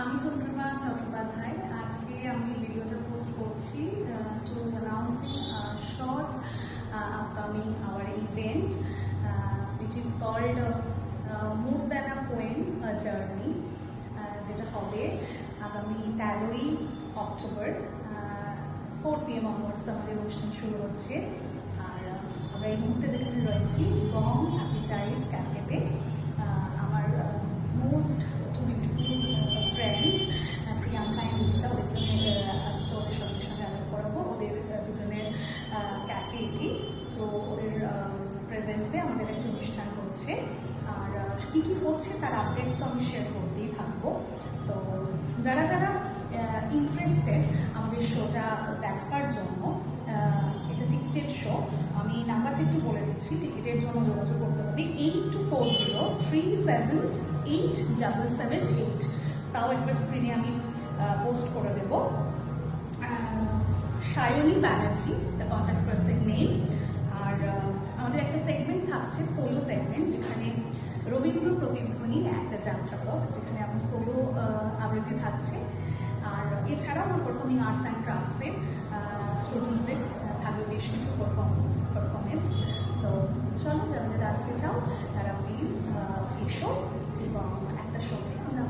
আমি চন্দ্রিমা চট্টোপাধ্যায়। আজকে আমি ভিডিওটা পোস্ট করছি to announcing short upcoming our event which is called More Than a Poem, a Journey, যেটা হবে আগামী 13ই অক্টোবর 4 PM onwards আমাদের অনুষ্ঠান শুরু হচ্ছে। আর আমরা এই মুহূর্তে যেখানে রয়েছি বং হ্যাপি চাইল্ড ক্যাফেতে, আমার most to beautiful friends Priyanka and Rita, ওদের সঙ্গে সঙ্গে আলাপ করাবো। ওদের দুজনের ক্যাফে এটি, তো ওদের প্রেজেন্সে আমাদের একটা অনুষ্ঠান হচ্ছে। আর কী কী হচ্ছে তার আপডেট তো আমি শেয়ার করতেই থাকবো। তো যারা যারা ইন্টারেস্টেড আমাদের শোটা দেখার জন্য, এটা টিকিটের শো, আমি নাম্বারটা একটু বলে দিচ্ছি। টিকিটের জন্য যোগাযোগ করতে হবে 824037787778। তাও একবার স্ক্রিনে আমি পোস্ট করে দেব। Sayani Banerjee the contact person name. আর আমাদের একটা সেগমেন্ট থাকছে, সোলো সেগমেন্ট, যেখানে রবীন্দ্র প্রতিধ্বনি একটা যাত্রাপথ, যেখানে আমার সোলো আবৃত্তি থাকছে। আর এছাড়াও আমার পারফর্মিং আর্টস অ্যান্ড ক্রাফটসের স্টুডেন্টসদের থাকবে বেশ কিছু পারফরমেন্স। সো চলো, যারা আসতে চাও তারা প্লিজ এসো এবং একটা শোতে আমরা